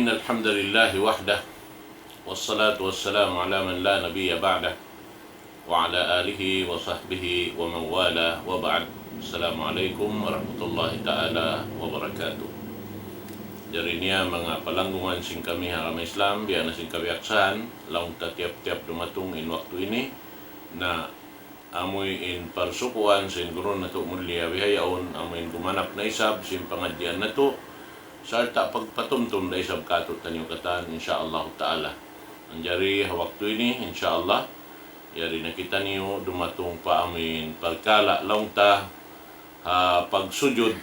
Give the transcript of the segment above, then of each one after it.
إن الحمد لله وحده والصلاة والسلام على من لا نبي بعده وعلى آله وصحبه ومن والاه وبعد. السلام عليكم warahmatullahi ta'ala wabarakatuh. Dari niya mga palanggungan sing kami kami Islam biya na sing kabiaksan laung ta tiap-tiap dumatung in waktu ini na amoy in parsukuan sin guru na to mulia bihayaon amoy in gumanap na isab sin pangadyan na to sarta pagpatumtum na isab kato tanyo katan insyaallah ta'ala. Anjari waktu ini insyaallah yari nakita niyo dumatung pa amin pagkala laung ta pagsujud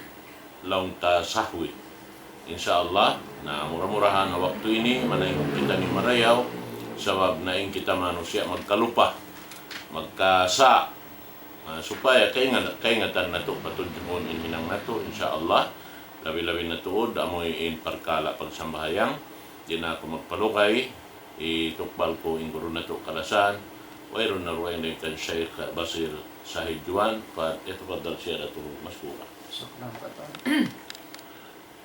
laung ta sahwi insyaallah na murah-murahan waktu ini manayong kita ni marayaw sabab naing kita manusia magkalupa magkasa supaya kaingatan nato patudyon in hinang nato insyaallah labi-labi na tuod amoy in parkala pagsambahayang di na ako magpalukay itukbal ko in guru nato kalasan wayron na ruwain na ikan Sheikh Basir Sahid Juan pat itufadal siya nato maskura. Syukran Pak.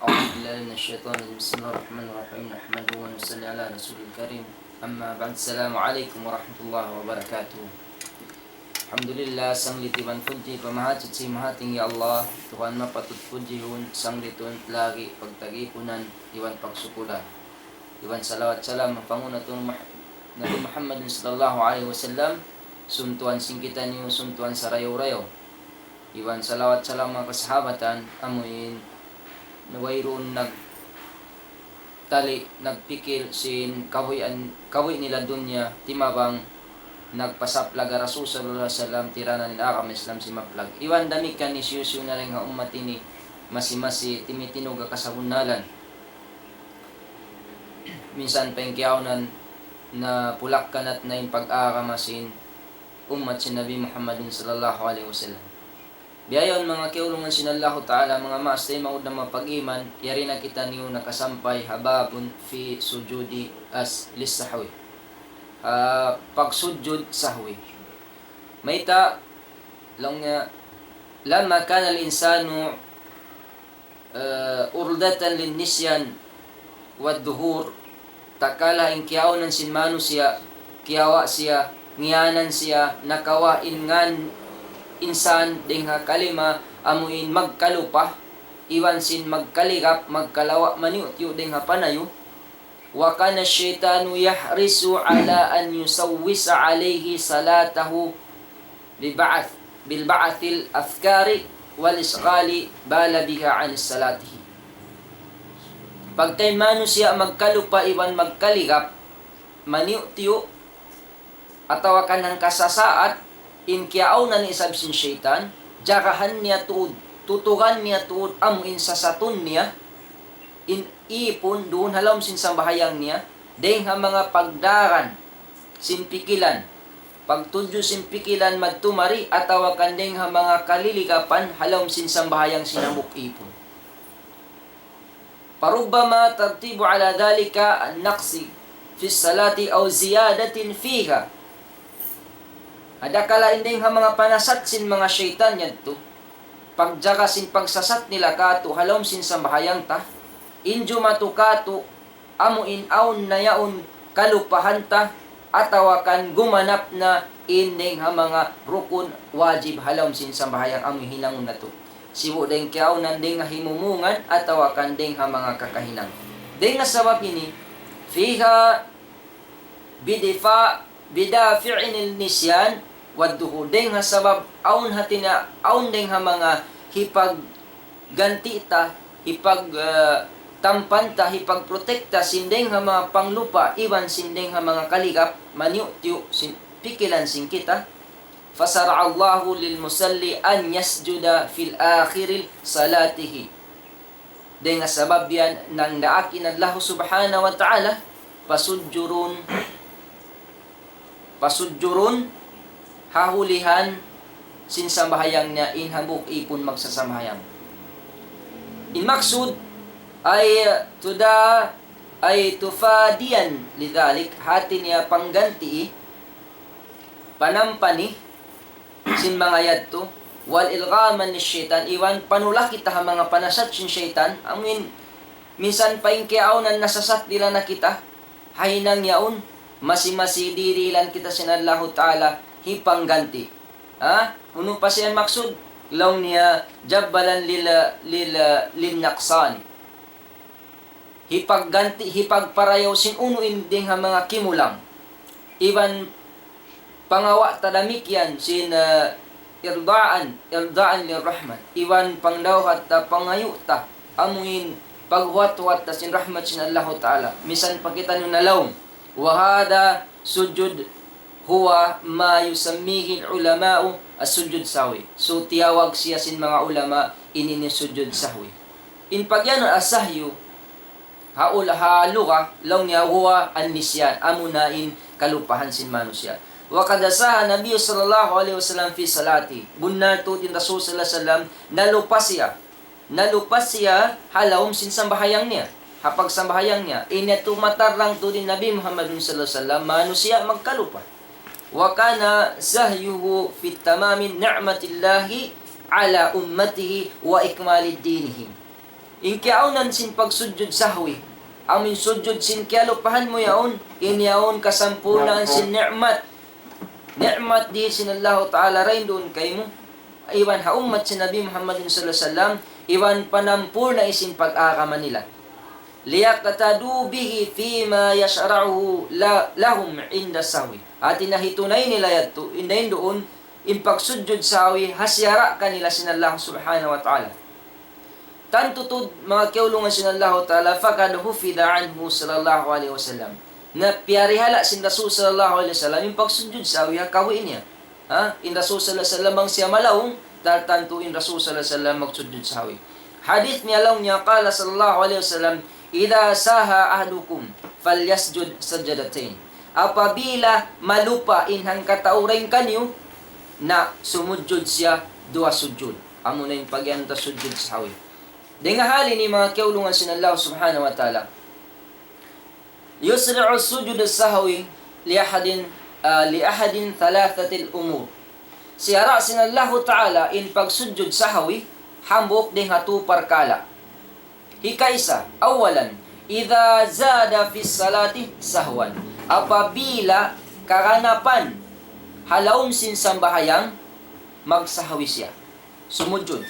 A'udzubillahi minasyaitonir bismillahirrahmanirrahim nahmaduhu wa nusalli ala rasulil karim amma ba'd. Assalamualaikum warahmatullahi wabarakatuh. Alhamdulillah sang litiban puji pamahatid si mahating ya Allah Tuhan mapatut pujihun sang litun lagi pagtagipunan iwan pagsukulan iwan salawat salam pangunatun Nabi Muhammad sallallahu alaihi wasallam suntuan singkitan niyo suntuan sarayo-rayo iwan salawat salam mga kasahabatan amuin nawayroon nagpikil sin kahoy nila dunya timabang nagpasaplag Rasul sallallahu alaihi wasallam tirana ni akam Islam si maplag iwan dami kan ni siyusyo na rin nga umat ini masi timitinog kasabunalan minsan pengkiawnan na pulakkan at na yung pag-aakamasin umat si Nabi Muhammadin sallallahu alaihi wasallam biayon mga kiulungan sinallahu ta'ala mga maastay maud na mapag-iman yari na kita niyo nakasampay hababun fi sujudi as lissahwi pagsujud sahwi maita lang nga lama kana al-insanu urdatan lin-nisyan wad-duhur takala in kiyawan sin manu siya kiyawa siya ngianan siya nakawain ngan insan dingha kalima amuin magkalupa iwan sin magkaligap magkalawa maniut yu dingha panayo wa kana syaitanu yahrisu ala an yusawwisa alayhi salatahu bil ba'thil afkari wal isghali bala biha an salatihi pagkay manu siya magkalupa iwan magkaligap maniutiyo atawa kanang kasasaat in kiaw na ni isab sin syaitan jakahan niya tuod tutugan niya tuod amuin sasatun niya in ipon doon halom sin sambahayang niya deng ha mga pagdaran sin pikilan pagtudyo sin pikilan magtumari atawa kandeng ha mga kaliligapan halom sin sambahayang sinamuk ipon parubbama tartibu ala dhalika an-naqsi fi salati aw ziyadatin fiha adakala indeng ha mga panasat sin mga syaitan yadto pagjaka sin pagsasat nila kato halom sin sambahayang ta injo matukato amuin aun na yaon kalupahanta atawakan gumanap na indeng ha mga rukun wajib halom sin sambahayang amoy hinangon na to siwo deng kiaw nandeng nga himumungan atawakan deng ha mga kakahinang deng nga sabab ini fiha bidafi'in nisyan wadduhu deng ha sabab aun hatina aun deng ha mga hipag ganti ta hipag tampanta hipagprotekta sindeng ha mga panglupa iwan sindeng ha mga kaligap maniutyo pikilan sing kita fasara Allahu lil musalli an yasjuda fil akhiril salatihi deng sabab yan nang daakin Allah subhanahu wa ta'ala pasudjurun hahulihan sin sambahayang niya inhabuk ipon magsasambahayang in maksud ay tufadiyan lidalik hati niya pangganti panampani sin mga yadto wal ilghaman ni syaitan iwan panulak kita ha mga panasat sin syaitan amin minsan pa ingkiaunan nasasat nila na kita, hainang yaon, masi dirilan kita sinallahu ta'ala, hipangganti. Unong pa siya maksud, law niya, jabbalan lil naqsan. Hipagganti, hipagparayaw sin unuin ding ha mga kimulang. Iban pangawa tadamik yan sin irdaan lirrahman. Iwan pangdaw at pangayo ta amuin paghuat-huat ta sin rahmat sin Allah Ta'ala. Misan pakita nyo nalawm. Wahada sujud huwa ma yusammihi ulama'u as-sujud sahwi. So tiyawag siya sin mga ulama ini ni sujud sahwi. In pagyan asahyu haluka law niya huwa an-nisyan amunain kalupahan sin manusia. Wa kadasaha Nabi sallallahu alaihi wasallam fi salati. Bunna tu din Rasul sallallahu alaihi wasallam nalupas siya halawm sin sambahayang niya. Hapag sambahayang niya inya tumatar lang tu din Nabi Muhammad sallallahu alaihi wasallam manusia magkalupa. Wa kana sahyuhu fi tamamin ni'matillahi ala ummatihi wa ikmalid dinihim. Inkiaunan sin pagsujud sahwi. Amin sujud sin kialupahan mo yaon. Inyaon kasampunan sin ni'mat. Ni'mat di sin Allah Ta'ala rin doon kay mo. Iwan ha ummat sin Nabi Muhammad sallallahu alaihi wasallam. Iwan panampur na isin pag-akaman nila. Liyaqtadu bihi fima yashra'uhu lahum inda sahwi. At inahitunay nila yato. Indayin doon. In pagsujud sahwi hasyara kanila sin Allah subhanahu wa ta'ala. Tantutud mga kiulungan sin Allah Ta'ala fakad hufida anhu sallallahu alaihi wasallam. Na piyarihala sin Rasul sallallahu alaihi wasallam yung pagsujud sa uya kawin niya. In Rasul sallallahu alaihi wasallam siya malawong tantu in Rasul sallallahu alaihi wasallam magsujud sa uya. Hadith niya law niya qala sallallahu alaihi wasallam idza saha ahdukum falyasjud sajdatain. Apabila malupa inhang katauray kanyo na sumujud siya dua sujud. Amo na yung pagyanta sujud sa uya. Dengan hal ini mga kiulungan sin Allah subhanahu wa ta'ala. Yusri'u sujud as-sahwi li ahadin thalathatil umur. Siyara sin Allah Ta'ala in pagsujud sahwi hambok ding hatu perkala. Hikaisa, awalan, idza zada fi salati sahwan. Apabila karanapan halawm sin sambahayang magsahwi siya. Sumujud.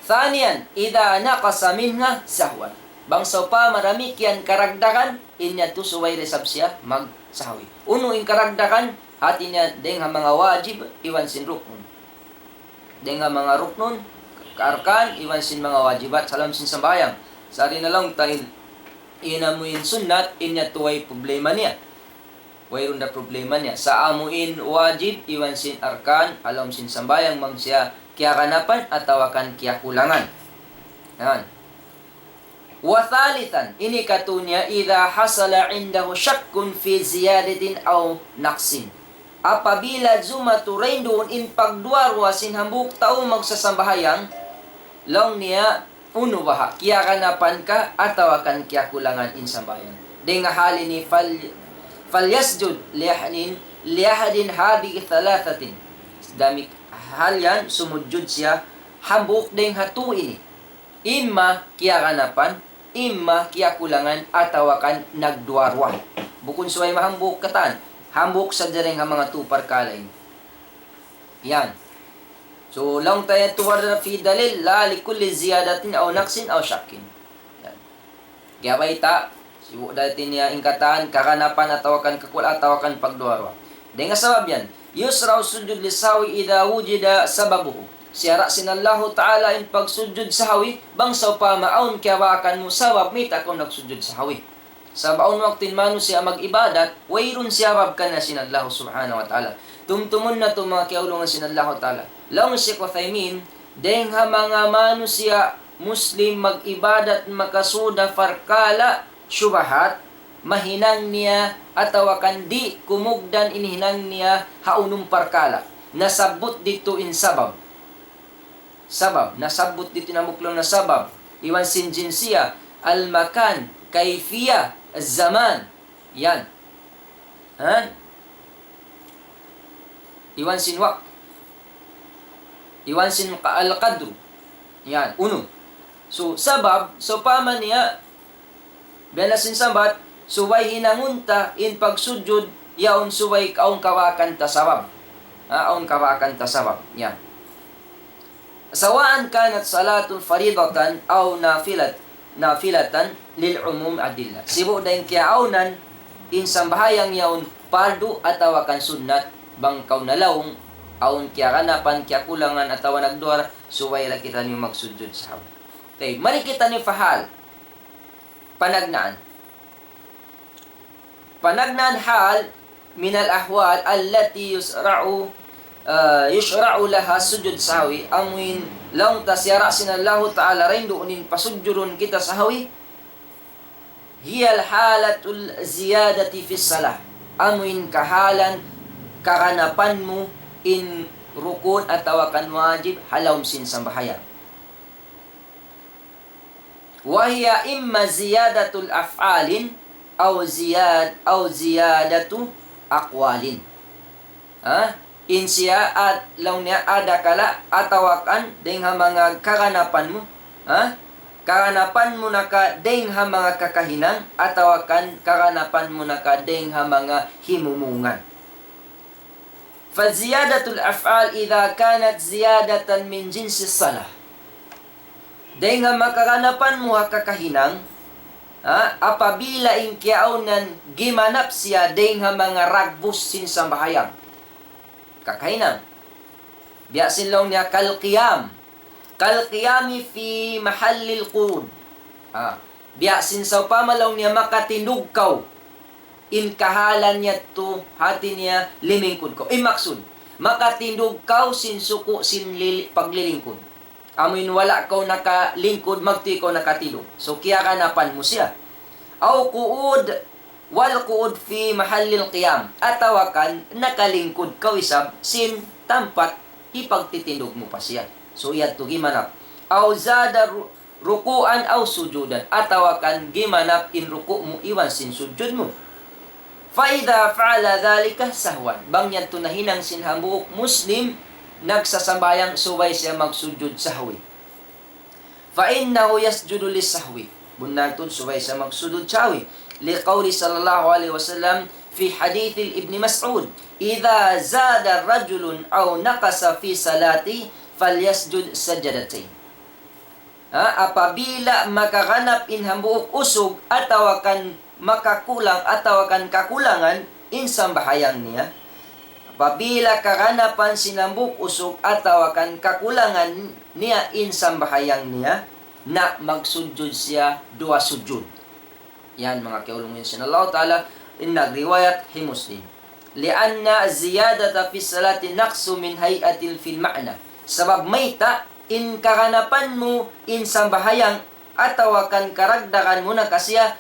Thaniyan, idza naqasa minha sahwan. Bangsa pa marami kian karagdakan inya tu suway resab siya magsahwi. Uno in karagdakan hati niya deng mga wajib iwan sin rukun. Deng mga rukun kaarkan iwan sin mga wajibat salam sin sambayang. Sari na lang tayo inamuin sunnat inya tuway problema niya. Wayron na problema niya. Sa amuin wajib iwan sin arkan alam sin sambayang mang siya kaya kanapan atau akan kaya kulangan. Yan. Wa thalithan, ini katunya idza hasala indahu syakkun fi ziyadatin aw naqsin. Apabila zumatu doon in pagduarwa sin hambuk tao magsasambahayang long niya uno baha kaya kanapan ka atau akan kaya kulangan in sambayan. Denga halini falyasjud lihadin hadhihi thalathatin. Damik hal yan, sumujud siya, hambuk ding hatu ini. Imma kiya kanapan, imma kiya kulangan, atawakan nagduarwa. Bukun suway mahambuk katan, hambuk sa direng mga tupar kalay. Yan. So, lang tayo tuwar na fi dalil, la likulli ziyadatin aw naqsin aw syakin. Yan. Kaya ba ita, sibu dati niya ingkatan, kakanapan, atawakan kakul, atawakan pagduarwa. Dengan sabab yan, yusra'u sujud lisawi idha wujida sababuhu. Siyara sinallahu ta'ala in pagsujud sahawi, bangsaw pa maun kiyawakan mo sabab, may takong nagsujud sahawi. Sa baon waktin manu siya mag-ibadat, wayrun siyabab ka na sinallahu subhanahu wa ta'ala. Tumtumun na ito mga kiaulungan sinallahu ta'ala. Laong si Quthaymin, dengha mga manu siya Muslim mag-ibadat makasuda farkala syubahat, mahinang niya atawakan di kumugdan inihinang niya haunong parkala. Nasabot dito in sabab. Nasabot dito namuklang na sabab. Iwan sin jinsiya, al-makan, kayfiya, zaman. Yan. Iwan sin wak. Iwan sin al-qadru. Yan. Uno. So, sabab, so paman niya, Benasin sambat, subay hinangunta in pagsujud, yaon subay kaong kawakan tasawab. Aon kawakan tasawab. Yan. Sawaan kanat salatul faridatan aw nafilatan lil umum adillah. Sibo daing kiaunan in sambahayang yaon pardu atawa kan sunnat bangkaw nalawong aon kya kanapan kya kulangan atawa nagduar suway la kita niyo magsujud sa haw. Okay, mari kita ni fahal panagnaan hal min al ahwal allati yusra'u laha sujud sahwi amuin laung tasyara sinallahu ta'ala rin doonin pasujurun kita sahwi hiyal halatul ziyadati fi salah amuin kahalan kakanapan mo in rukun atawa kan wajib halawm sin sambahayang wahiya imma ziyadatul af'alin aw ziyadatu aqwalin. In siya at law niya ada kala atawakan ding ha mga kakanapan mo. Kakanapan mo na ka ding ha mga kakahinang atawakan kakanapan mo na ka ding ha mga himumungan. Fa ziyadatul af'al idha kanat ziyadatan min jinsi salah. Dahil nga makakanapan mo kakahinang, apabila in kiaunan gimanap siya dahil nga mga ragbus sin sambahayang. Kakahinang. Biyasin lang niya kalqiyam. Kalqiyami fi mahallil qud. Biyasin sa pamalaw niya makatindog kaw. In kahalan niya to hati niya limingkod ko. Maksud, makatindog kaw sin suko sin paglilingkod. Amin wala ko nakalingkod, magti ko nakatilo. So, kaya kanapan mo siya. Aw kuud, wal kuud fi mahallil qiyam. Atawakan, nakalingkod ka isab, sin tampat, ipagtitindog mo pa siya. So, iyad to gimanap. Aw zada rukuan aw sujudan. Atawakan, gimanap in ruku mo, iwan sin sujud mo. Faida fa'ala dhalika sahwan. Bangyan to nahinang sinhamuok Muslim, nagsasambayang subay siya magsujud sahwi. Fa innahu yasjudu lis-sahwi. Bunagtod subay siya magsujud sahwi. Liqawli sallallahu alaihi wasallam fi hadith Ibn Mas'ud, "Idza zada rajulun aw naqasa fi salati falyasjud sajdatayn." Apabila makaganap in hambuok usog atawakan makakulang atawakan kakulangan in sambahayang niya, apabila kaganapan sinambuk usog atawakan kakulangan niya in sambahayang niya, na magsujud siya dua sujud. Yan mga kaulungin sin Allah Ta'ala in nagriwayat hi Muslim. Lianna ziyadata fi salati naqsu min hayatil fil ma'na. Sabab mayta in kaganapan mo in sambahayang atawakan karagdagan mo na kasya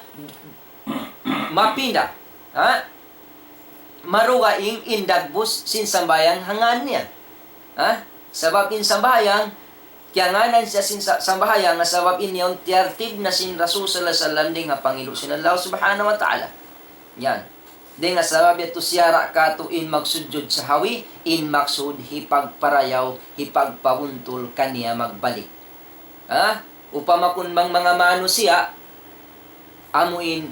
mapinda. Marugaing indagbus sin sambayang hangan niya. Sabab in sambayang, kiyanganan siya sin sambayang, na sabab inyon tiyartib na sin Rasul sallallahu alaihi wasallam ding nga Panginoon sin Allah subhanahu wa ta'ala. Yan. Ding nga sabab ito siyara ka to in magsujud sa hawi, in maksud hipagparayaw, hipagpawuntol kaniya magbalik. Upamakun mang mga mano siya, amuin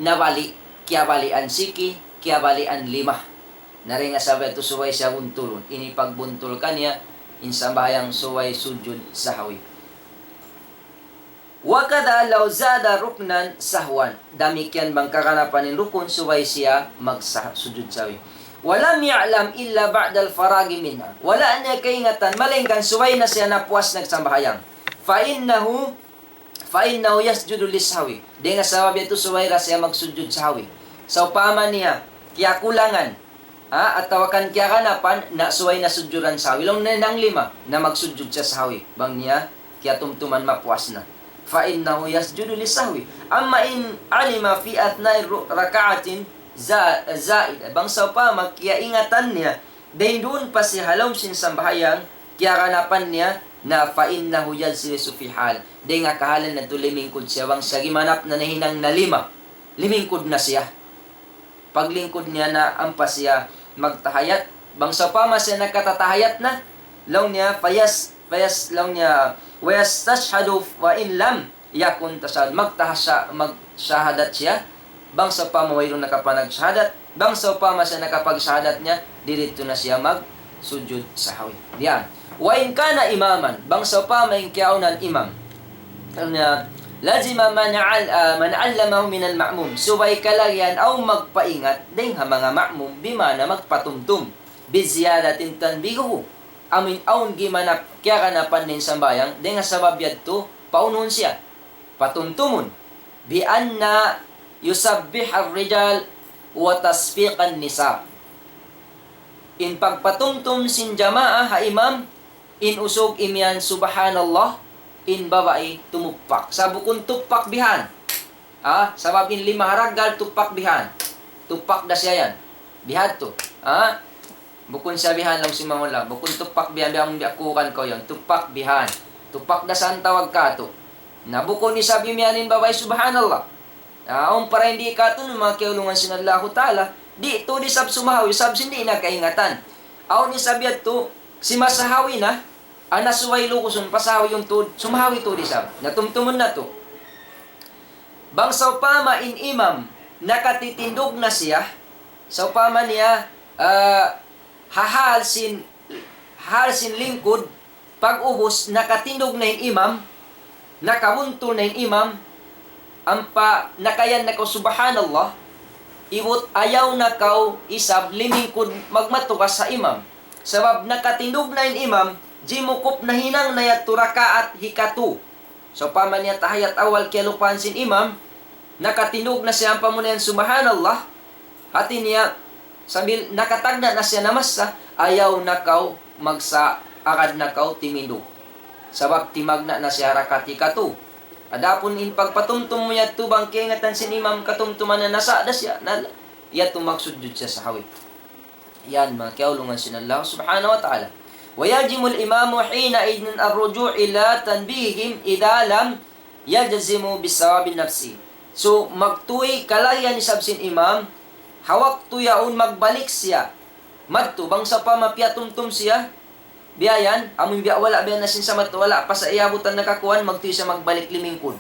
nabali, kya balian siki, kaya balian 5. Nari nga sabi ito suway siya buntulon. Ini pagbuntul kanya, insambayang suway sujud sahawi. Wakada law zada ruknan sahwan. Damikyan bang kakanapan ng rukun, suway siya magsujud sahawi. Walam ya'lam illa ba'dal faragi minha. Wala niya kaingatan, malingkan suway na siya napuas nagsambahayang. Fa'innahu yasjudu lishawi. Di nga sabi ito suway na siya magsujud sahawi. So, paman niya, kaya kulangan, at tawakan kaya kanapan, na suway na sujuran sa hawi. Long na ng 5, na magsujud siya sa hawi. Bang niya, kaya tumtuman mapuas na. Fa'innahu yasjudu lisahwi. Amma in alima fi atnai raka'atin zaid. Bang sa paman, kaya ingatan niya, dahil doon pa si halom sin sambahayang, kaya kanapan niya, na fa'innahu yajlisu fi hal. Dahil nga kahalan na tulimingkod siya, bang sa gimanap na nahinang na 5, limingkod na siya. Paglingkod niya na ampas siya magtahayat, bangsa pa mas siya nagkatatahayat na, long niya, fayas long niya, wayas tashhadu wa in lam yakun tasahad, magsyahadat siya, bangsa pa mayroon nakapanag-syahadat, bangsa pa siya nakapag-syahadat niya, dirito na siya mag-sujud sahawi. Yan. Wa in kana imaman, bangsa pa may kiyaunan imam. Lazima man allamahu min al-ma'mum. Subay kalagyan aw magpaingat ding ha mga ma'mum bima na magpatumtum. Biziyadatin tanbihu. Amin aun gimanap kaya kanapan din sambayang ding sabab yadto paunon siya. Patumtumun bi anna yusabbih ar-rijal wa tasfiqan nisa. In pagpatumtum sin jamaah ha imam, in usog imyan subhanallah, in babae tumukpak. Sa bukon tukpak bihan. Sabab in 5 haragal tukpak bihan. Tukpak da siya yan. Bihad to. Bukon siya bihan lang si Mangula. Bukon tukpak bihan, bihan biakukan ko yan. Tukpak bihan. Tukpak da saan tawag ka to. Na bukon ni sabi miyanin babae subhanallah. Para hindi ka to ng mga kiulungan sinallahu ta'ala. Di to di sab sumahawi. Sab hindi na kaingatan. Aon ni sabi at to, si masahawi na, nasuway lukusun, pasahawi yung to, sumahawi to di sab. Natumtumon na to. Bangsaw pa ma in imam, nakatitindog na siya, sa pama niya, halsin lingkod, pag ubos, nakatindog na yung imam, nakawunto na yung imam, nakayan na ko subhanallah, iwot ayaw na kaw isab limingkod magmatukas sa imam. Sabab nakatindog na yung imam, jimukop na hinang na yat turaka at hikatu. So paman niya tahayat awal kialupan sin imam, nakatindog na siya ang pamunayan subhanallah, hati niya, sambil nakatagda na siya namasa, ayaw na kaw agad na kaw timindog. Sabab timagna na siya rakat hikatu. Adapun in pagpatumtum mo yat tubang kiingatan sin imam katumtuman na nasa siya, yat tumagsudjud siya sa hawit. Yan mga kiaulungan sin Allah subhanahu wa ta'ala. Wayajimul imamu hina idnin arruju' ila tanbihim idha lam yajzimu bisawabi nafsi. So magtuwi kalayan ni sabsin imam, hawak tuyaon magbalik siya. Madto bangsa pa mapiatumtum siya, biyayan, amoy biya wala biya nasin sa mat, wala pa sa iyabutan nakakuan, magtuyo siya magbalik limingkod.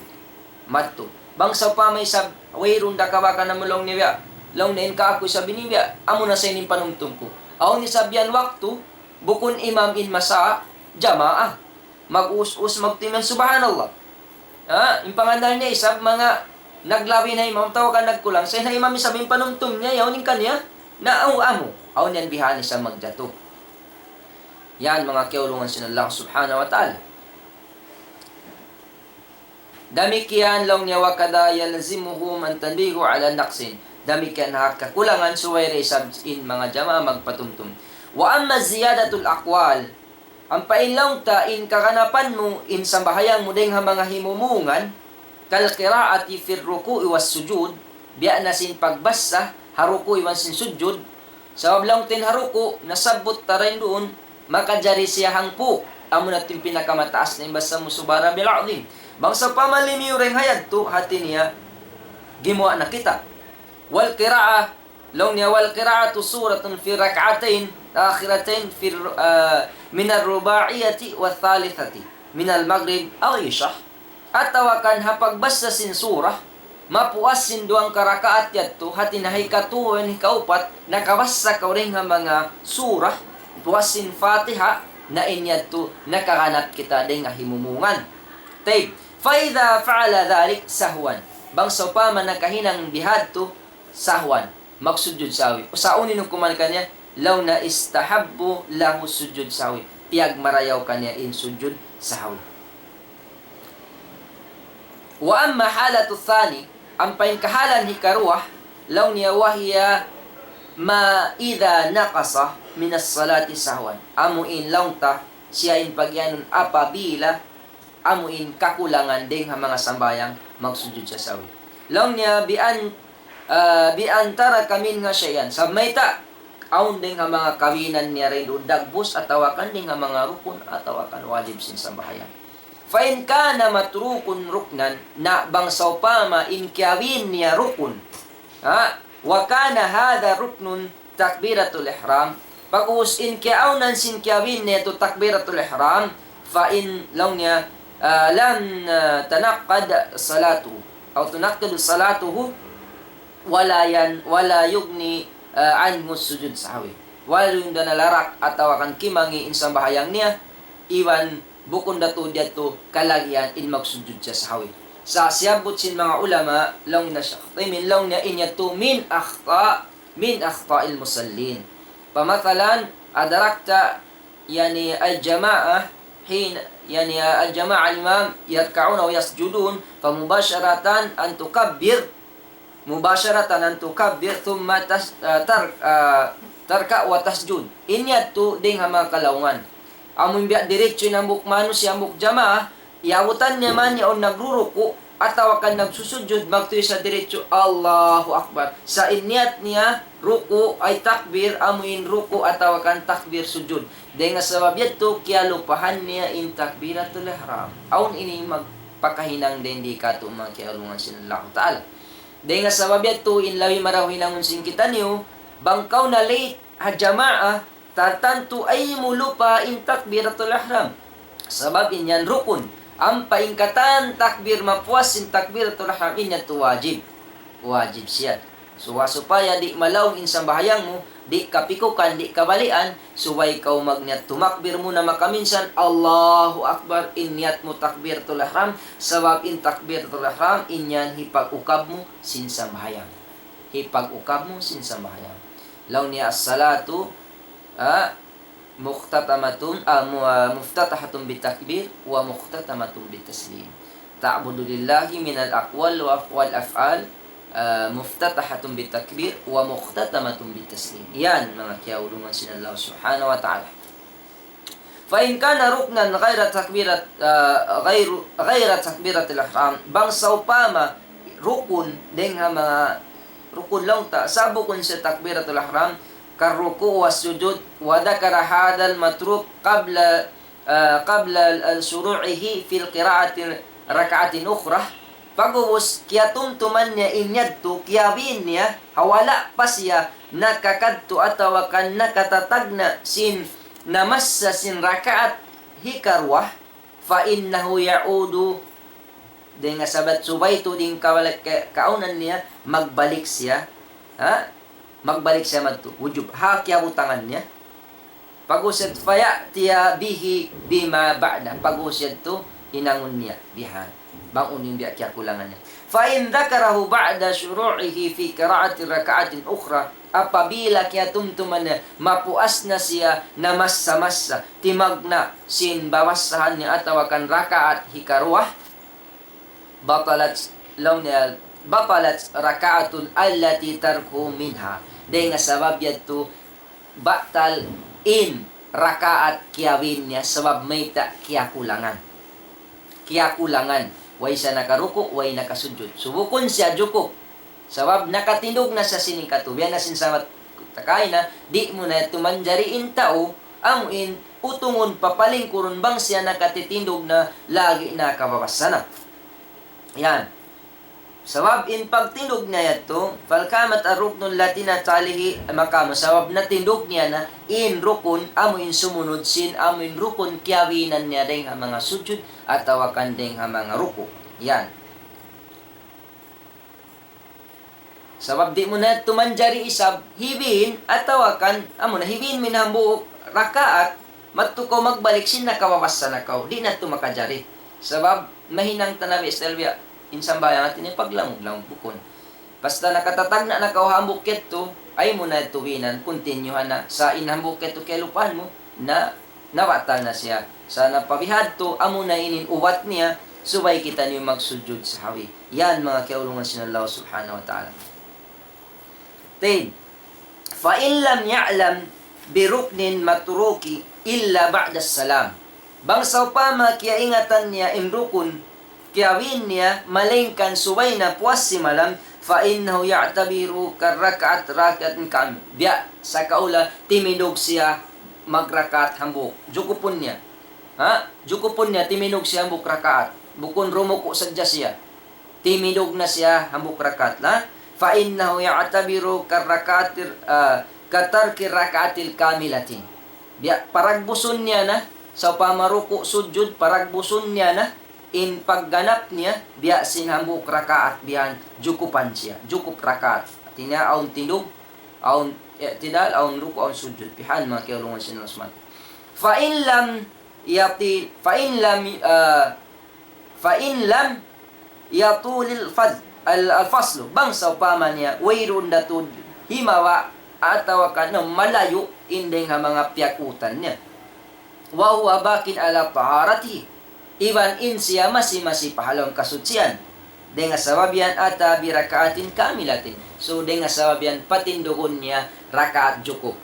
Madto. Bangsa pa may sab, wayron da kabaka na mulong ni biya. Long na ka ako sabi ni biya, amo na sa ining panumtum ko. Aw ni sabyan waktu, bukun imam in masa, jamaah. Mag-us-us magtiman subhanallah. Yung pangandal niya, isab mga naglawi na imam, tawagan nagkulang. Sa na imam isabing panumtum niya, yawnin kanya, na amo. Aw niyan bihani sa magdato. Yan mga kiulungan sin Allah subhanahu wa ta'ala. Damikian long niya wakada yalzimuhu man tanbihu ala naqsin. Damikian kakulangan suwayre in mga jama magpatumtum. Wa amma ziyadatul aqwal, ang painlaw ta in kakanapan mo in sambahayang mo ding mga himumungan kal qiraati fi ruku'i was sujud, biya na sin pagbasa haruku iwan sin sujud. Sabab lang tin haruku nasabot taray doon makajari siya hangpo. Amo natin pinakamataas na imbasa mo subara bil'azim. Bangsa pamalimi yung hayad to, hati niya, gimuha na kita. Wal qira'a, long niya wal qira'atu suratun fi rak'atain, akhiratain fi min ar-ruba'iyati wa thalithati, min al-maghrib aw isha. At tawakan hapagbasa sin surah, mapuas sin duang karakaat yadto, hati na hikatuhan hikaupat, nakabasa ka rin nga mga surah, puwasin Fatiha na inyadto nakakanat kita din nga himumungan. Taib, faida fa'ala dhalik sahwan. Bangsa pa man nakahinang bihadto sahwan, magsujud sawi. Usaunin nung kuman kanya, law na istahabbu lahu sujud sawi. Piyag marayaw kanya in sujud sawi. Wa amma halatu thani, ang painkahalan hikaruah, law niya wahiya ma idha naqasa minas salati sahwan. Amuin langta siya in pagyanon apabila amuin kakulangan ding ha mga sambayang magsujud sa sawi. Lang niya bi antara kamin nga siya yan. Sabmayta aun ding ha mga kawinan niya rin doon dagbus at tawakan ding ha mga rukun at tawakan wajib sin sambahayan. Fa in kana matrukun ruknan na bangsaw pa ma in kiawin niya rukun. Wa kana hadha ruknun takbiratul ihram. Pag-us in kiaunan sin kiawin neto takbiratul ihram, fa in law niya lam tanaqqad salatu aw tunaqqad salatuhu wala yugni anhu sujud sahwi. Wala yung nalarak ataw kan kimangi insang bahayang niya iwan bukon dato diadto kalagyan in magsujud siya sahwi. Sa siyabot sin mga ulama long na siya min long na inyato min akhta'il musallin. Pamathalan adarakta yani al-jama'ah حين يعني الجماعة الإمام يركعون ويسجدون فمباشرة أن تكبر ثم تركع وتسجud. Inya to ding hama kalaungan. Amun biya diretso nambuk manusia ambuk jamaah, yawutan niya man yaon nagruruko ataw kan nagsusujud magtuyo sa diretso Allahu Akbar. Sa inyat niya ruku ay takbir amuin ruku ataw kan takbir sujud. Dengan sebab itu kaya lupahan niya in takbiratul ihram. Aun ini magpakahinang din di kato mga kialungan sinallahu ta'ala. Dengan sebab itu in lawi marahinangon sin kita niyo bangkaw na late hajamaah tatantu ay mulupa in takbiratul ihram. Sebab inyan rukun. Ang paingkatan takbir mapuas in takbiratul ihram inya tu wajib. Wajib siya. So supaya di malawng insang bahayang mo, di kapikukan, di kabalian, suway kau magniat tumakbir mo na makaminsan, Allahu Akbar, inyat mo takbiratul ihram, sabab in takbiratul ihram, inyan hipag-ukab mo sinsang bahayang. Hipag-ukab mo sinsang bahayang. Law niya as-salatu, muftatahatun bitakbir, wa muftatamatun bitaslim. Ta'budu lillahi minal aqwal wal af'al, muftatahatun bitakbir wa muftatamatun bitaslim. Yan mga kiyaulungan sinallahu subhanahu wa ta'ala. Fa in kana ruknan ghayra takbiratul ihram bang saupama rukun deng mga rukun lang ta sabukon sa takbiratul ihram karruku was sujud wa dhakara hadal matruk qabla al-shuru'ihi fil qira'ati rak'atin ukhra. Pagubos, kaya tumtuman niya inyadto, kiyabin niya, hawala pa siya, nakakadto atawakan nakatatag na sin namassa sin rakaat hikarwah, fa innahu ya'udu, di nga sabat subay to din kaunan niya, magbalik siya, magbalik siya madto, wujub, kaya utangan niya, pag-usad faya tiya bihi bima ba'da, pag-usad to, inangon niya, bihan. Bangun yung biya kaya kulangan niya. Fa in dhakarahu ba'da syuru'ihi fi qira'ati raka'atin ukhra, apabila kaya tumtuman niya mapuas na siya na massa timagna sin bawasahan niya atawakan raka'at hikarwah batalat raka'atul allati tarku minha. Dahil nga sabab yato batal in raka'at kiyawin niya sabab may ta kaya kulangan. Way siya nakaruko, way nakasujud. Subukon siya jukok. Sabab nakatindog na sa sining katubian na sinsamat takay na, di mo na tumanjariin tao, amuin, utungon papaling kurun bang siya nakatitindog na lagi na kababasana. Yan. Sabab in pagtindog niya yato, falkamat aruknun latina talihi makama. Sabab natindog niya na in rukun, amuin sumunod sin, amuin rukun, kiyawinan niya dahil mga sujud, at tawakan ding mga ruko. Yan. Sabab di mo na tumanjari isab, hibin at tawakan, amo na hibin minambuok rakaat, matuko magbalik sin nakawawasa na kaw, di na tumakajari. Sabab mahinang tanabi estelvia, insang bayang atin yung paglamog-lamog bukon. Basta nakatatag na nakawahambok keto, ay mo na tuwinan, kontinyuhan na sa inhambok keto kay lupahan mo, na nawatan na siya. Sa napabihad to, amo na inin uwat niya, subay kita niyo magsujud sa hawi. Yan mga kiaulungan sinallahu subhanahu wa ta'ala. Tayin, fa in lam ya'lam biruknin maturuki illa ba'da salam. Bangsaw pa makiaingatan niya in rukun, kiyawin niya, malingkan subay na puwas si malam, fa innahu ya'tabiru karrakaat rakaatin kam. Biya, sa kaula, timidog siya magrakat hambuk. Jukupon niya. Jukupon niya, timidog siya hambuk rakaat. Bukon rumuko sadya siya. Timidog na siya hambuk rakaat. Fa innahu ya'tabiru karrakatir katarki rakaatil kamilatin. Biya, paragbuson niya na, sa pamaruko sujud, paragbuson niya na, in pagganap niya, biya sinambuk rakaat biyan, jukupan siya. Jukup rakaat. Artinya, aun tindog, aun i'tidal, aun ruku, aun sujud. Pihan mga kiulungan siya ng Fa'in lam yati, fa'in lam yatulil al-faslu. Bangsa upama niya, wayroon datud himawa atawa ka no, malayo indeng nga mga piyakutan niya. Wa huwa bakin ala taharati. Iban in siya masi pahalong kasutsian. Denga sababian ata birakaatin kamilatin. So denga sababian patindogon niya rakaat jukup.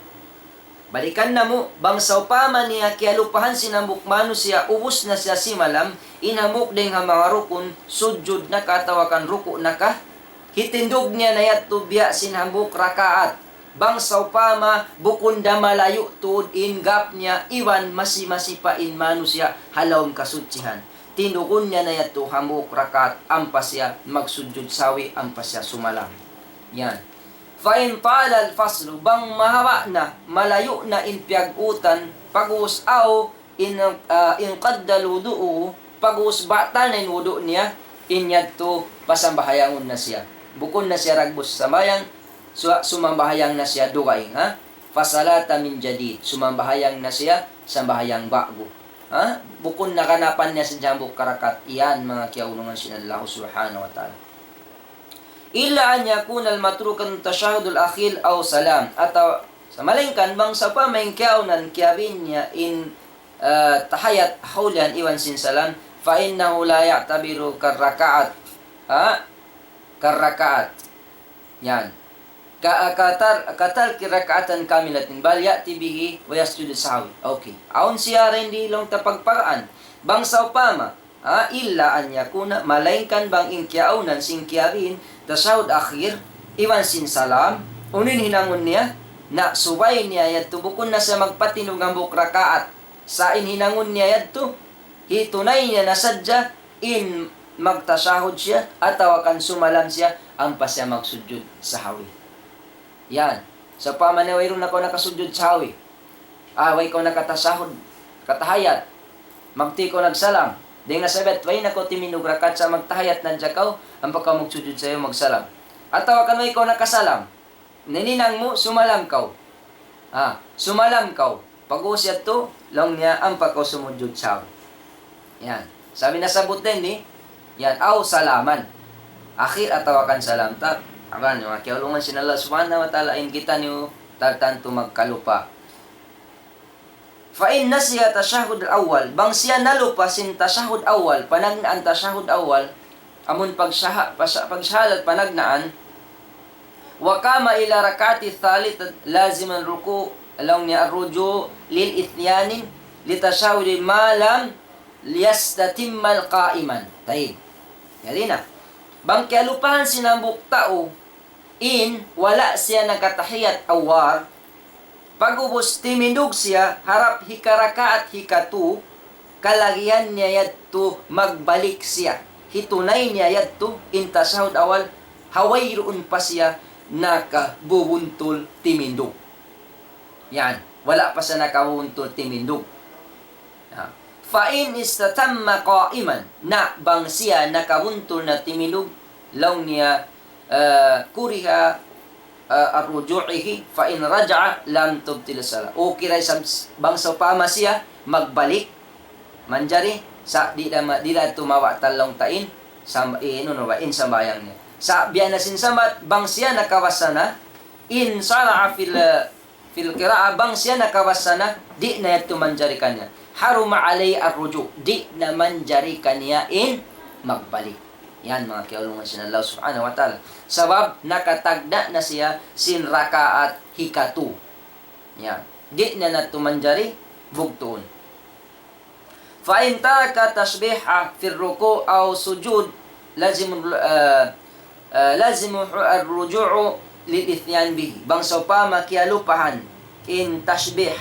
Balikan na mo, bangsa upama niya kialupahan sinambuk mano siya, ubus na siya simalam, inamuk deng nga mga rukun, sujud na katawakan ruku na ka, hitindog niya na yato biya sinambuk rakaat. Bangsa upama, bukunda malayo tuod ingap niya, iwan masi pa in mano siya, halawang kasutsihan. Tindugon niya na yato hambuk rakaat, ampas siya magsujud sawi, ampas siya sumalam. Yan. Fa'in ta'ala al-faslu, bang mahaba na, malayo na inpiagutan, pag-uus aw, in qaddal wudu'u, pag-uus bata na in wudu' niya, inyad to, pasambahayangon na siya. Bukon na siya ragbos sa bayang, sumambahayang na siya dugay, ha? Fasalata min jadid, sumambahayang na siya, sambahayang bago. Ha? Bukon na kanapan niya sa jambok karakat, iyan mga kiyaulungan sinallahu subhanahu wa ta'ala. Illa an yakuna al-matrukan tashahudul akhil aw salam. Ataw sa malingkan bang sa pamengkaunan kiabin niya in tahayat haulan iwan sin salam fa innahu la ya'tabiru karrakaat. Karrakaat. Yan. Katal kirakaatan kamilatin bal ya'ti bihi wa yasjudu sahwi. Okay. Aun siya rin di long tapagparaan. Bang sa upama illa an yakuna malaingkan bang inkiaunan sing kiabin tasawud akhir, iwan sin salam, unin hinangon niya, na subay niya yadto, bukon na sa magpatinog ang bukrakaat, sain hinangon niya yadto, hitunay niya na sadya, in magtasahod siya, at tawakan sumalam siya, ang pa siya magsujud sa hawi. Yan. Sa pamanawayron na ko nakasujud sa hawi, away ko nakatasahod, katahayat, magti ko nagsalam, di nga sabet, way na ko timinog rakat sa magtahayat na dyan ang pagka magsujud sa'yo magsalam. At tawakan mo ikaw nakasalam. Naninang mo, sumalam kaw. Sumalam kaw. Pag-usyat to, lang niya ang pagka sumujud sa'yo. Yan. Sabi na sabot din yan, aw salaman. Akhir at tawakan salam. Aban, mga kiaulungan sinala subhanahu wa ta'ala, in kita niyo, tartanto magkalupa. Fa'in na siya tashahud awal, bang siya nalupa sin tashahud awal, panagnaan tashahud awal, amun pagsahalat panagnaan, wakama ila rakati thalit laziman ruku, along niya arrujo lil ithyanin, litashahud malam liyastatimmal qaiman. Tayo. Yali na. Bang kialupahan sinambuk tao, in wala siya nagkatahiyat awar, pag-ubos timindog siya, harap hikaraka at hikatu, kalagihan niya yadto magbalik siya. Hitunay niya yadto, intasahod awal, haway roon pa siya nakabubuntol timindog. Yan, wala pa siya nakabubuntol timindog. Fa'in istatamma qa'iman, na bang siya nakabuntol na timindog, law niya kuriha arruju'ihi fa in raja'a lam tubtil salat. Okay ra bangsa pama siya magbalik manjari sa di tumawa talong tain sa in sambayang niya. Sa biya na sinsamat bang siya nakawasana in sara'a fil qira'a bang siya nakawasana di na tumanjari kanya. Haruma alay arruju' di na manjari kanya in magbalik. Yan mga kiaulungan sin Allah subhanahu wa ta'ala. Sabab nakatagda na siya sin rakaat hikatu. Yan. Di na natumanjari bugtuon. Fa in taraka tasbiha fi ruku' aw sujud lazim ar-ruju'u lil ithyan bihi. Bangsa pa makialupahan in tasbih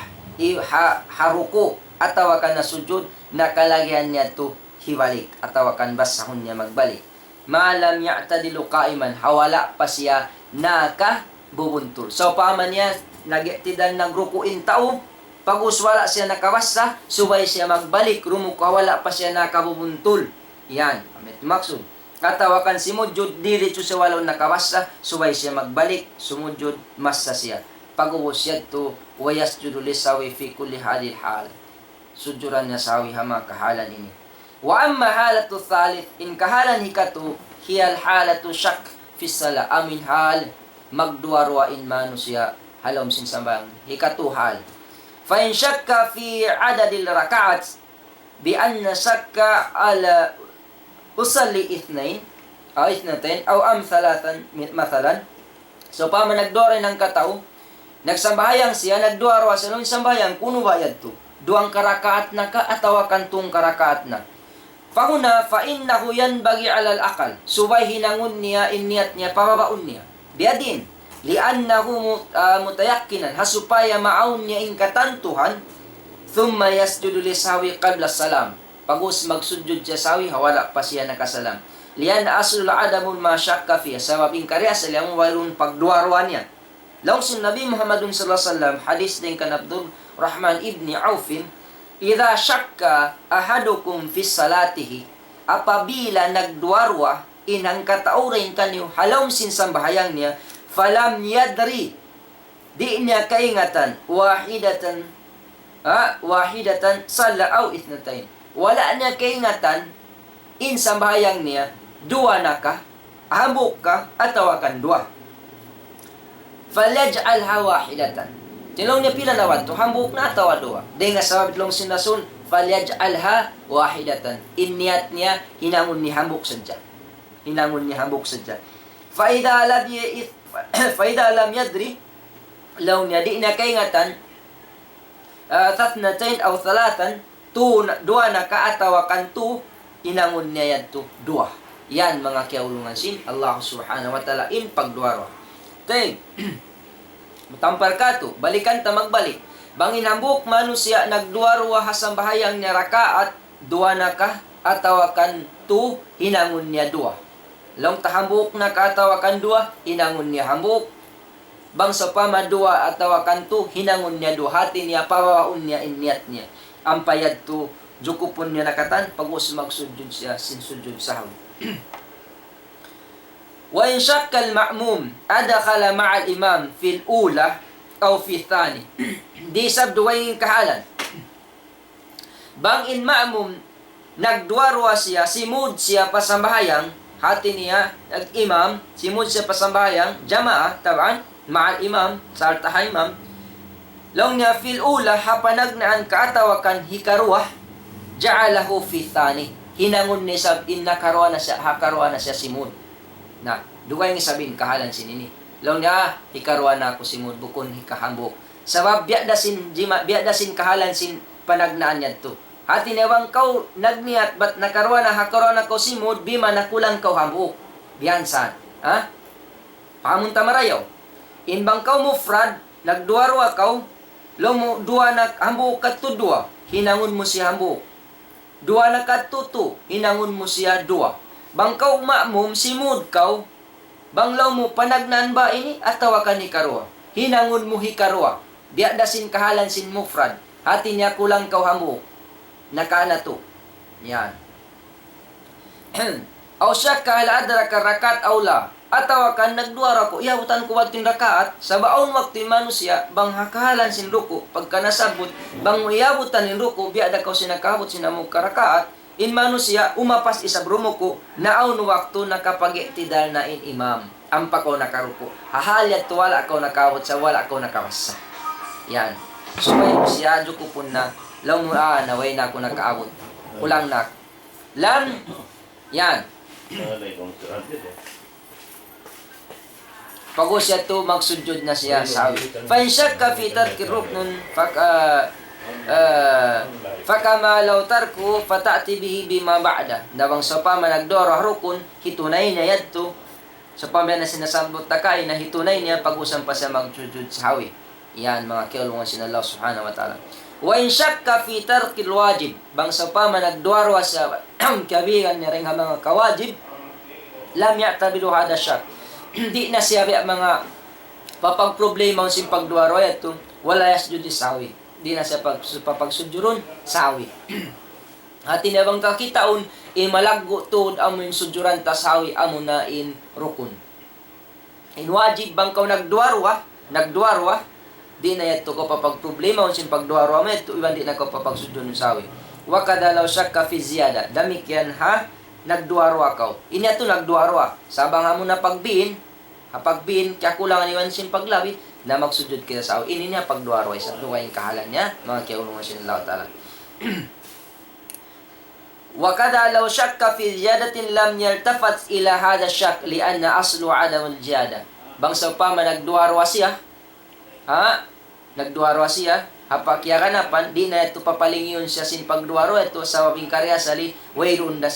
haruku atawa kan na sujud nakalagyan niya to hiwalik atawa kan basahon niya magbalik. Malam ya'tadilu qa'iman, hawala pa siya nakabubuntul. So paman niya nagtidan ng rukuin tao, pag uswala siya nakawasa, subay siya magbalik, rumuko hawala pa siya nakabubuntul. Yan, amit maksud. Katawakan si mujud, diretso siya walaw nakawasa, suway siya magbalik, sumujud, masa siya. Pag-uwas siya to, wayas judulis sawi fi kulli halil hal. Sujuran niya sawi hama kahalan ini. Wa amma halatu thalith, in kahalan hikatu, hiyal halatu syak fi sala amin hal, magduwarwa in manu siya, halom sin sambang, hikatu hal. Fa in syakka fi adadil rakaat, bi anna syakka ala usalli ithnain aw ithnatain aw am thalathan mathalan. So pa man nagdore ng katao, nagsambahayang siya, nagduarwa siya ng sambayang kuno bayad to. Duang karakaat na ka atawa kantong karakaat na. Fahuna fa innahu yanbaghi alal aqal. Subay hinangun niya inniyat niya pababaon niya. Biadin li'annahu mutayakkinan hasupaya ma'aun niya in katantuhan thumma yasjudu lisawi qabla salam. Pagus magsujud siya sawi, hawala pa siya nakasalam. Lian asul adamun masyakka fiya. Sabab in karya sa liyang walun pagduarwan niya. Langsung Nabi Muhammadun sallallahu alaihi wasallam, hadis din kan Abdul Rahman ibni Aufin, idha syakka ahadukum fis salatihi, apabila nagduarwa, inang kataurin kanyo, halom sin sambahayang niya, falam yadri, di niya kaingatan, wahidatan sala aw ithnatain. Wala niya kaingatan, in sambahayang niya, dua na ka, hambuk ka, atawakan dua. Falyaj'alha wahidatan. Tilong niya pila na wadto, hambuk na atawa dua. Di nga sabab tilong sinasun, falyaj'alha wahidatan. Inniyat niya, hinangon ni hambuk sadya. Hinangon ni hambuk sadya. Faida lam yadri, law niya di niya kaingatan, tatnatain aw thalathan, dua na kaatawakan tu, inangon niya yan tu, dua. Yan mga kiaulungan sin Allah subhanahu wa ta'ala in pagduaro. Okay. Mutampar ka to, balikan ta magbalik. Bangin hambuk manusia nagduaro hasang bahayang niya rakaat, dua na ka atawakan tu, hinangon niya dua. Long tahambuk na kaatawakan dua, hinangon niya hambuk. Bang sa pamadua atawakan tu, hinangon niya dua. Hati niya, pawaun niya, inyat niya. Ampayad to, jukupon niya nakatan, pag-us magsujud siya, sinsujud sahwi. Wa in syakka al-ma'mum, adakhala ma'al imam fil ula, aw fi thani. Di sabduway kahalan. Bang in ma'mum, nagduarwa siya, simud siya pasambahayang, hati niya, imam, simud siya pasambahayang, jamaah, taban, ma'al imam, sartaha imam, long niya fil ula, hapanagnaan kaatawakan hikaruah, ja'alahu fi thani. Hinangon ni sab innakaruah na siya, hakaruah na siya simud. Na, dugay nga sabihin kahalan sinini. Long niya, hikaruah na ako simud, bukon hikahambok. Sabab biadasin kahalan sin panagnaan niya to. Hati newang kau nagniat, bat nakaruah na hakaruah na ko simud, bima nakulang kau hambok. Biyansan. Ha? Pamunta marayaw. Inbang kau mufrad, nagduarwa kau, long dua na hambok kat to dua, hinangon mo si hambok. Dua na katuto, hinangon mo siya dua. Bang kau ma'mum, simud kau, banglaw mo panagnan ba ini, atawakan ni karua. Hinangon mo hikarua. Biadasin kahalan sin mufrad. Hati niya kulang kau hamu. Nakana to. Yan. Aw siya kahal-adra karakat aula. Atawakan nagduara ko, iyabutan ko watin rakaat, sa baon waktu manusia, bang hakahalan sin ruko, pagka nasabot, bang iyabutan in ruko, biada ko sinakabot sinamog karakaat, in manusia, umapas isab rumuko, naaon waktu nakapag-iktidal na in imam, ampa ko nakaruko, hahalyat to wala ko nakawot sa wala ko nakawasa. Yan. So, may siya, ko po na, law mo naway na ako nakaabot. Kulang na. Lan, yan. Pag siya to magsujud na siya sawi. Fa in syakka fi tarki ruknun fakama law tarku fata'ti bihi bima ba'da. Dabang sa pa managdoro rukun hitunay niya yadto. Sa pa na sinasambot takay na hitunay niya pag-usam pa siya magsujud sawi. Yan mga kiulungan sin Allah subhanahu wa ta'ala. Wa in syakka fi tarki alwajib, bang sa pa managdoro sa kabigan ni ring mga kawajib, lam ya'tabiru hada syak. Hindi na siya mga papag-problema sa pagduaro ito, wala yasjud sawi. Hindi na siya papagsudjuron sawi. Hati na bang kakitaon, in malaggo tuod amo yung sujuran tasawi amo na in rukun. In wajib bang kaw nagduarwa, di na yato ko papagproblema unsin pagduarwa mo yato iwan di na ko papagsudyon ng sawi. Wa kadalaw syakka fi ziyada, damikyan ha, nagduarwa kaw. Inya to nagduarwa, sabang amo na pagbiin, kaya kulangan iwan sin paglabi, na magsujud kita sa ini niya pagduarwa, isang duwaing kahalan niya, mga kiyaulungan sin Allah Ta'ala. وكذا لو شك في زيادة لم يلتفت إلى هذا الشك لأن أصل عدم الزيادة. Bangsa pa man nagduarwa siya, nagduarwa siya, hapakya kanapan, di na ito papalingiyon siya sin pagduarwa, ito sa wabing karya sali, wayrun na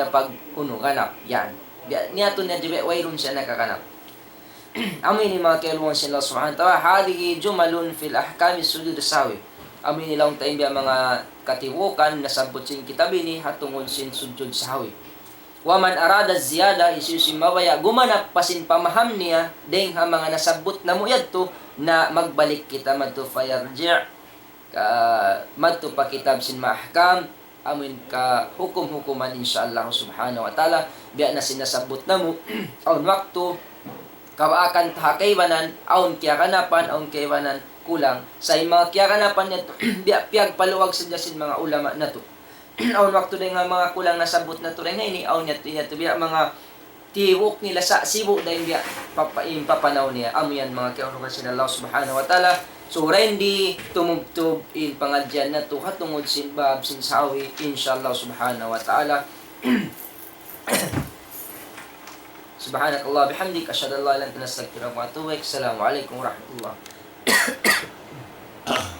pag kanap, yan. Niya ito niya jibe, wayrun siya nakakanap. Amin ni mga kailungan sila subhanahu wa ta'ala, hadihi jumalun fil ahkami sujud sawi. Amin nilang tayo biya mga katiwukan na sabot sin kitabini hatungod sin sujud sawi. Waman arada ziyada isusin mabaya gumanap pasin pamaham niya deng ha mga nasabot na muyad to na magbalik kita madto fayarji' madto pa kitab sin mahkam amin ka hukum-hukuman insyaallah subhanahu wa ta'ala biya na sinasabot na mo aun waktu kawaakan hakaywanan aun kiyakanapan aun kaywanan kulang sa mga kiyakanapan niya biya paluwag sa jasin mga ulama na to. Aun waktu din nga mga kulang nasabot na to rin ini aun niya to biya mga tiwok nila sa sibo dahil biya papanaw niya amuyan mga kiyakanapan sin Allah subhanahu wa ta'ala. So rendi tumugtog in pangadyan na to hatungod sin bab sin sawi insyaallah subhanahu wa ta'ala. Subhanakallah bihamdik asyhadu an la ilaha illa anta astaghfiruka wa atubu ilaik. Assalamualaikum warahmatullahi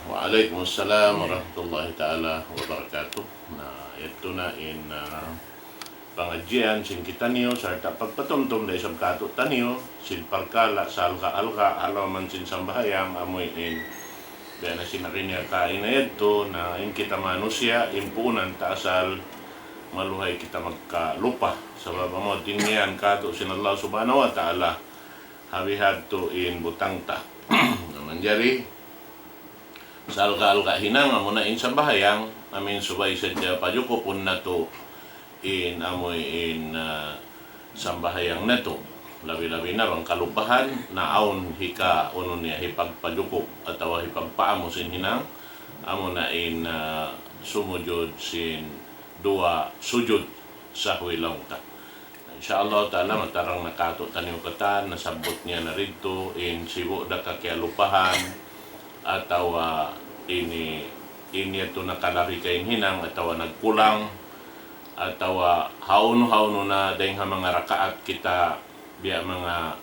Waalaikumsalam warahmatullahi ta'ala wabarakatuh. Na ito na in pangadyan sin kitaniyo sarta pagpatumtum da isang kato taniyo sin parkala sa alka-alka alaman sin sambahayang amoy in dahil na sinakiniya kain na ito na in kita manusya impunan taasal maluhay kita magkalupa sa babamo din niyan kato sin Allah subhanahu wa ta'ala habihad to in butangta naman jari sa alka-alka hinang amo na in sa bahayang amin subay sadya pajukupon na to in amoy in sambahayang na to labi-labi na bang kalupahan na aon hika uno niya hipagpajukup atawa hipagpaamo sin hinang amo na in sumujud sin dua sujud sa huwilaw ta. Insyaallah ta'ala matarang nakato taniw katan nasabot niya na rito in sibo da kakialupahan ataw ini ito nakalari kain hinang ataw nagkulang ataw hauno na dahil mga rakaat kita biya mga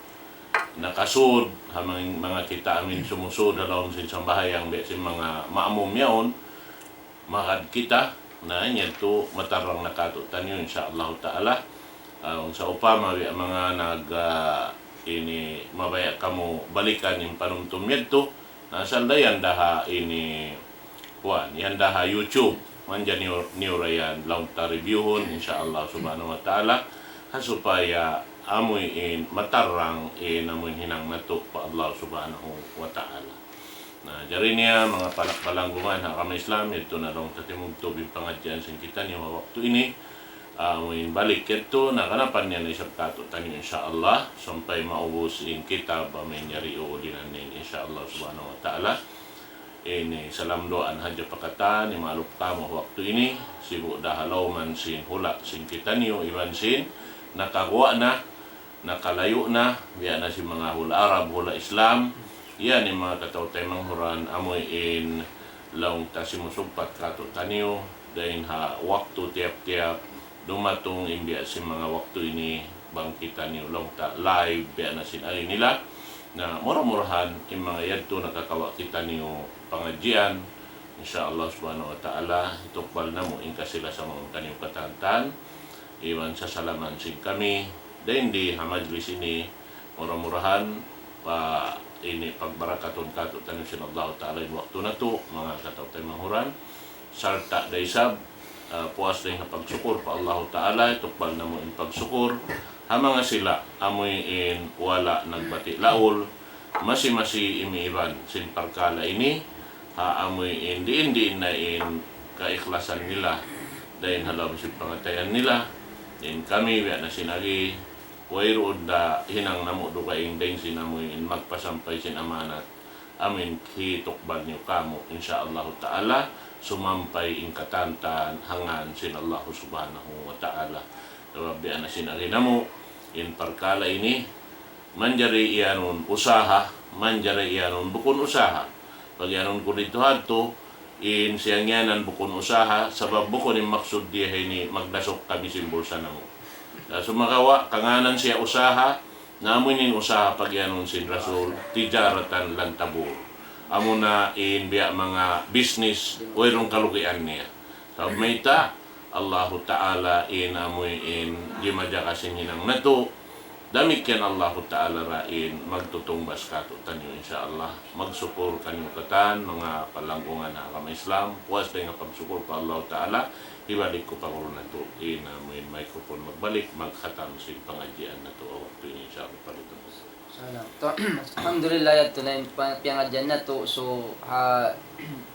nakasud mga kita amin sumusud alawang sin sambahayang biya sin mga maamom yaon makad kita na niya ito matarang nakato taniw insyaallah ta'ala. Sa upama mga ini mabaya kamo balikan yung panumtum yadto nasa dayan daha ini yan daha YouTube manja niurayan laung ta reviewon insyaallah subhanahu wa ta'ala supaya amoy in matarang in amoy hinang nato pa Allah subhanahu wa ta'ala. Na jari niya mga palanggungan ha kami Islam ito na lang tatimog tubig pangadyan sin kita niyo waktu ini amoy balik ito na kanapan niya na isang kato tayo insyaallah sampai maubos in kitab amin yari o dinanin insyaallah subhanahu wa ta'ala. Ini salam doan haja pakatan ni malup kamo waktu ini sibuk dahalaw man sin hula sin kita niyo iban sin nakagawa na nakalayo na biya na si mga hula Arab hula Islam yan ni mga katawtay manghuran amoy in laung tasimusumpat kato taniyo dahil ha waktu tiap-tiap dumatong imbiya si mga waktu ini bang kita niyo laung ta live biya na sin ali nila na murah-murahan yung mga yadto nakakawa kita niyo pangadyan insyaallah subhanahu wa ta'ala itukbal na mo inka sila sa mga kanyang katantan iwan sa salaman sin kami dahil di hamajlis ini murah-murahan pa ini pagbarakaton kato tanim sin Allah ta'ala yung waktu na to mga katawtay manghuran sarta daysab puas na yung pagsukur pa Allah ta'ala itukbal na mo yung pagsukur hamanga sila amoy in wala nagbati laol masi imiiban sin parkala ini amoy in diin na in kaiklasan nila Dahil halam si pangatayan nila. Din kami, biya na sinagi, wayroon da hinang namo do kaing ding sinamoy in magpasampay sin amanat. Amin hitukban niyo kamo, insyaallah ta'ala, sumampay in katantan hangan sin Allah subhanahu wa ta'ala. So, biya na sinagi namo, in parkala ini, manjari iyanon usaha, manjari iyanon bukun usaha. Pag iyanon ko dito hadto, in siyang yanan bukun usaha, sabab bukun yung maksud diya ni magdasok kami simbulsa na mo. So makawa, kanganan siya usaha, namunin usaha pag yanon sin Rasul, tijaratan lan tabur. Amo na in biya mga business, wayrong kalugian niya. So may ta, Allahu Ta'ala in amoy in gimadya kasi hinang nato, damikyan Allahu Ta'ala rain magtutungbas kato tanyo insyaallah magsukor kanyo katan mga palangkungan na kama Islam puwas tayo nga pagsukor pa Allahu Ta'ala ibalik ko pa ko na to inamuin microphone magbalik magkhatam sa pangadyan na to o waktu ini insyaallah palito sana to alhamdulillah ya to na pangadyan na to so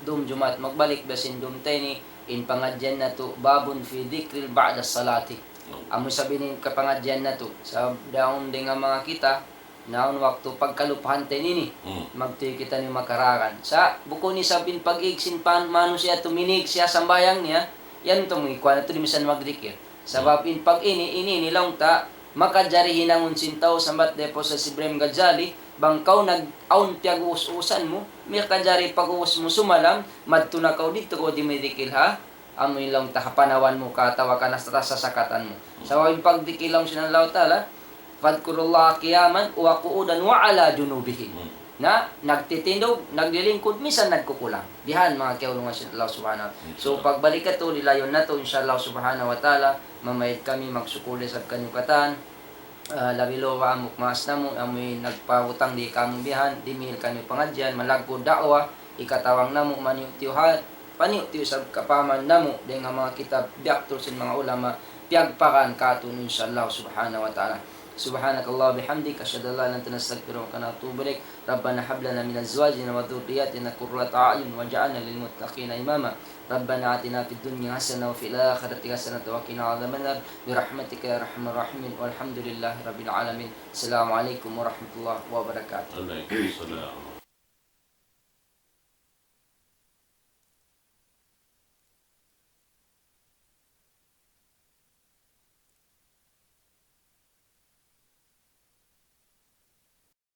dum jumat magbalik basin dum tay ni in pangadyan na to babun fi dhikril ba'da salati. Amo sabi ni kapangadyan na to sa daon din nga mga kita naon waktu pagkalupahan tayo nini magtuyo kita ni makarakan sa buko ni sabin pag-igsin pan mano siya tuminig siya sambayang niya yan to mo ikuan na to di misan magdikir sabab in pag ini nilaw ta makajari hinangon sintaw sambat depo sa si Ibrahim Ghazali bangkaw nag-aun piyag usan mo may kajari pag-uus mo sumalam madtunakaw dito ko di medikil ha amoy lang tahapanawan mo katawa ka na sa sakatan mo. Sa wawing pagdikilaw siya ng Allah Ta'ala, fadkurullah kiyaman, wa qu'udan wa ala junubihim. Na nagtitindog, naglilingkod, minsan nagkukulang. Dihan mga kiulungan siya Allah Subhanahu wa Ta'ala. So pagbalik ka to, lilayon na to, inshallah Subhanahu wa Ta'ala, mamayad kami magsukuli sa kanyukatan, labilo wa amok maas na mo, amoy nagpawutang di kamong bihan, dimihil kami pangadyan, malagko da'wa, ikatawang na mo, maniutiuhan, paniutiyo sa kapaman namo din nga mga kitab biaktor sin mga ulama piyagpakan katun insyaallah subhanahu wa ta'ala subhanakallah bihamdika asyhadu an la ilaha illa anta astaghfiruka wa atubu ilaik rabbana hab lana min azwajina wa dhurriyyatina qurrata a'yun waj'alna lil muttaqina imama rabbana atina fid dunya hasanah wa fil akhirati hasanah wa qina adzabannar bi rahmatika ya arhamar rahimin walhamdulillahi rabbil alamin assalamu alaikum warahmatullahi wabarakatuh. Waalaikumsalam.